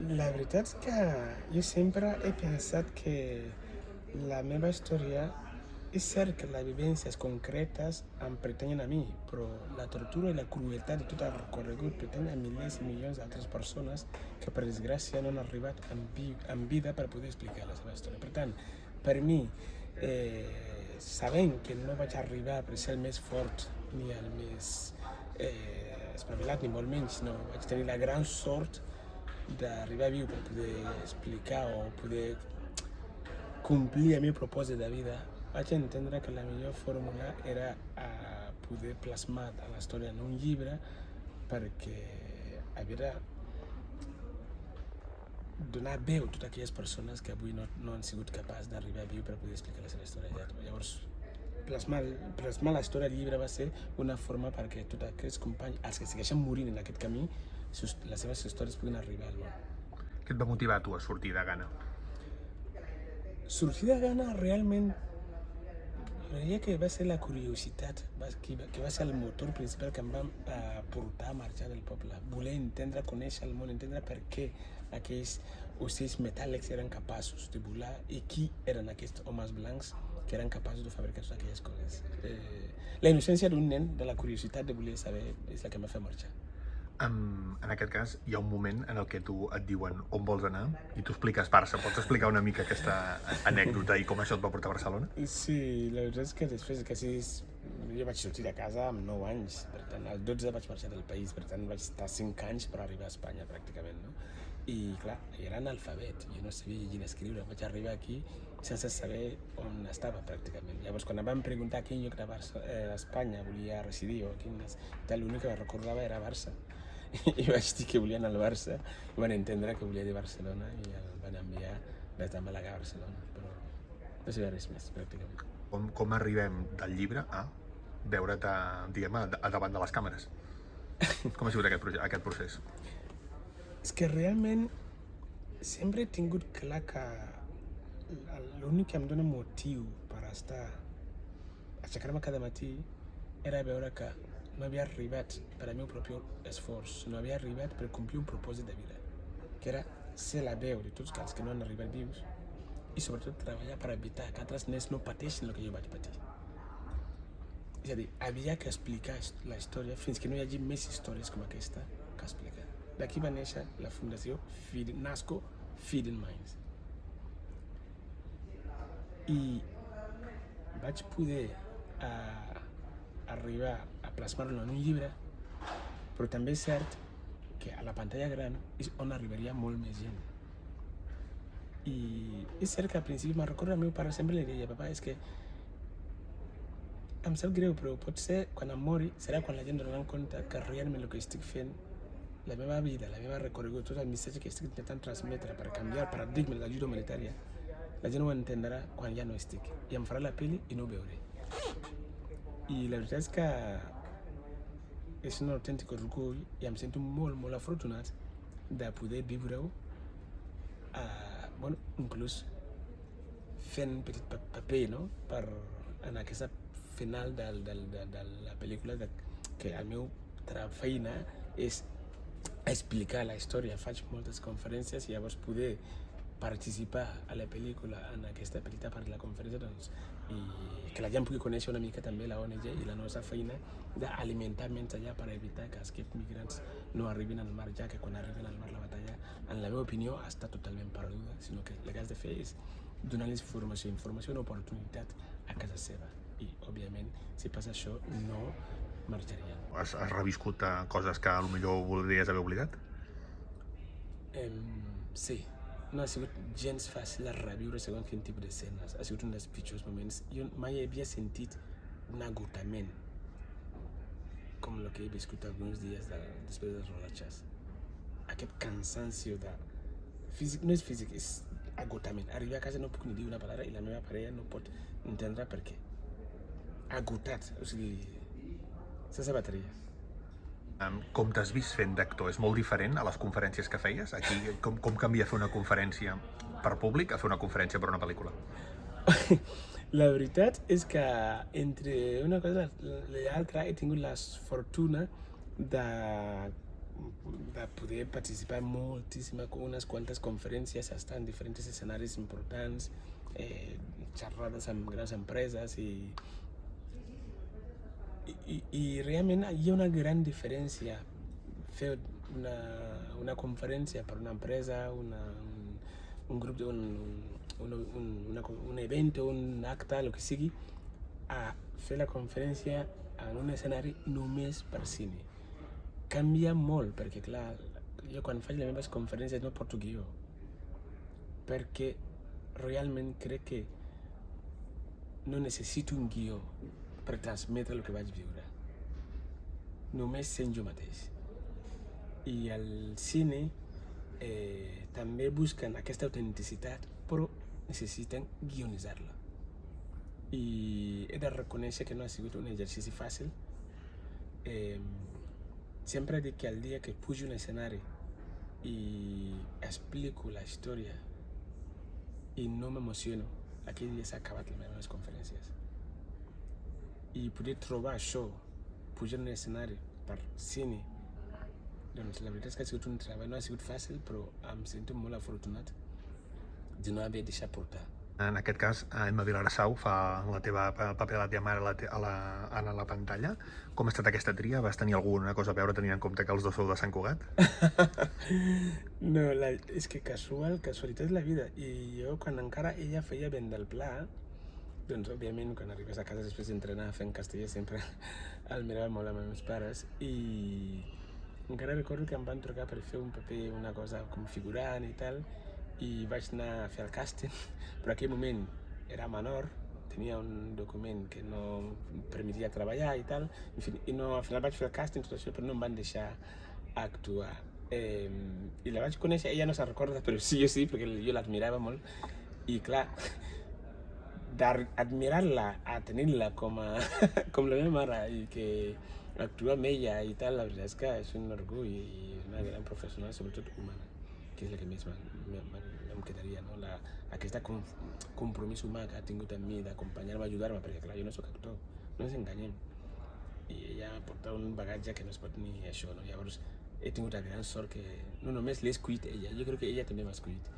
La veritat és que jo sempre he pensat que la meva història és cert que les vivències concretes em pertanyen a mi, però la tortura i la crueltat de tot el recorregut pertany a milers i milions d'altres persones que per desgràcia no han arribat en vida per poder explicar la seva història. Per tant, per mi, sabent que no vaig arribar per ser el més fort ni el més espavilat, ni molt menys, sinó vaig tenir la gran sort d'arribar viu per poder explicar o poder complir el meu propòsit de vida, vaig entendre que la millor fórmula era poder plasmar la història en un llibre perquè havia de donar veu a totes aquelles persones que avui no han sigut capaces d'arribar viu per poder explicar la seva història. Llavors, plasmar la història del llibre va ser una forma perquè tots aquells companys, els que segueixen morint en aquest camí, les seves històries puguin arribar al món. Què et va motivar a tu a sortir de Ghana? Sortir de Ghana realment diria que va ser la curiositat, que va ser el motor principal que em va portar a marxar del poble. Voler entendre, conèixer el món, entendre per què aquells ocells metàl·lics eren capaços de volar i qui eren aquests homes blancs que eren capaços de fabricar totes aquelles coses. La innocència d'un nen, de la curiositat de voler saber, és la que em va fer marxar. En aquest cas, hi ha un moment en el que tu et diuen on vols anar i tu expliques Barça. Pots explicar una mica aquesta anècdota i com això et va portar a Barcelona? Sí, la veritat és que després que jo vaig sortir de casa amb 9 anys, per tant, als 12 vaig marxar del país, per tant vaig estar 5 anys per arribar a Espanya pràcticament, no? I clar, era analfabet, jo no sabia llegir ni escriure, vaig arribar aquí sense saber on estava pràcticament. Llavors, quan em van preguntar a quin lloc d'Espanya volia residir o l'únic que recordava era Barça. I vaig dir que volia anar al Barça, i van entendre que volia dir Barcelona i el van enviar des de Màlaga a Barcelona, però no sabia res més, pràcticament. Com arribem del llibre a veure't, diguem, a davant de les càmeres? Com ha sigut aquest procés? És que realment sempre he tingut clar que l'únic que em dona motiu per aixecar-me cada matí era veure que no havia arribat per al meu propi esforç, no havia arribat per complir un propòsit de vida, que era ser la veu de tots els que no han arribat vius i sobretot treballar per evitar que altres nens no pateixin el que jo vaig patir. És a dir, havia que explicar la història fins que no hi hagi més històries com aquesta que explicar. D'aquí va néixer la fundació NASCO Feeding Minds. I vaig poder arribar a plasmar-lo en un llibre, però també és cert que a la pantalla gran és on arribaria molt més gent. I és cert que al principi me'n recordo al meu pare, sempre li deia, papa, és que em sap greu, però potser quan em mori serà quan la gent donarà compte que realment el que estic fent, la meva vida, la meva recorregut, tot el missatge que estic intentant transmetre per canviar el paradigma de l'ajuda humanitària, la gent ho entendrà quan ja no estic. I em farà la peli i no ho veuré. I la veritat és que és un autèntic orgull i em sento molt, molt afortunat de poder viure-ho, inclús fent un petit paper, no? En aquesta final de la pel·lícula, que la meva feina és explicar la història. Faig moltes conferències i llavors poder participar a la pel·lícula en aquesta petita part de la conferència, doncs, i que la gent pugui conèixer una mica també la ONG i la nostra feina d'alimentar menys allà per evitar que els migrants no arribin al mar, ja que quan arriben al mar la batalla, en la meva opinió, està totalment perduda, sinó que el que has de fer és donar-los informació i una oportunitat a casa seva. I, òbviament, si passa això, no marxarien. Has reviscut coses que potser voldries haver oblidat? Sí. No ha sigut gens fàcil de reviure segons quin tipus d'escenes. Ha sigut un dels pitjors moments. Jo mai havia sentit un agotament com el que he viscut alguns dies després dels rodatges. Aquest cansanci no és físic, és agotament. Arribar a casa no puc ni dir una paraula i la meva parella no pot entendre per què. Agotat, o sigui, sense bateria. Com t'has vist fent d'actor? És molt diferent a les conferències que feies? Aquí, com canvia fer una conferència per públic a fer una conferència per una pel·lícula? La veritat és que entre una cosa i l'altra he tingut la fortuna de de poder participar moltíssimes, unes quantes conferències, estar en diferents escenaris importants, xerrades amb grans empreses i realment hi ha una gran diferència fer una conferència per una empresa, un grup, un event, un acte, el que sigui, a fer la conferència en un escenari només per cine. Canvia molt, perquè clar, jo quan faig les meves conferències no porto guió, perquè realment crec que no necessito un guió per transmetre el que vaig viure. Només sent jo mateix. I el cine també busquen aquesta autenticitat, però necessiten guionitzar-la. I he de reconèixer que no ha sigut un exercici fàcil. Sempre dic que el dia que pujo a un escenari i explico la història i no m'emociono, aquell dia s'ha acabat les meves conferències. I poder trobar això, pujar a un escenari per cine, doncs la veritat és que ha sigut un treball, no ha sigut fàcil, però em sento molt afortunat de no haver deixat portar. En aquest cas, Emma Vilagrasau fa el paper de la teva mare a la pantalla. Com ha estat aquesta tria? Vas tenir alguna cosa a veure tenint en compte que els dos sou de Sant Cugat? No, és que casualitat és la vida. I jo, quan encara ella feia Vent del Pla, doncs òbviament quan arribes a casa després d'entrenar fent castellà sempre el mirava molt amb els meus pares i encara recordo que em van trucar per fer un paper, una cosa com figurant i tal, i vaig anar a fer el càsting, però en aquell moment era menor, tenia un document que no em permetia treballar i tal, en fi, i no, al final vaig fer el càsting, tot això, però no em van deixar actuar. I la vaig conèixer, ella no se'n recorda, però sí, jo sí, perquè jo l'admirava molt, i clar, d'admirar-la a tenir-la com la meva mare i que actuar amb ella i tal, la veritat és que és un orgull i una gran professional, sobretot humana, que és el que més em quedaria, no? Aquest compromís humà que ha tingut amb mi d'acompanyar-me, ajudar-me, perquè clar, jo no soc actor, no ens enganyem. I ella porta un bagatge que no es pot ni això, no? Llavors he tingut la gran sort que no només l'he escollit ella, jo crec que ella també m'ha escollit.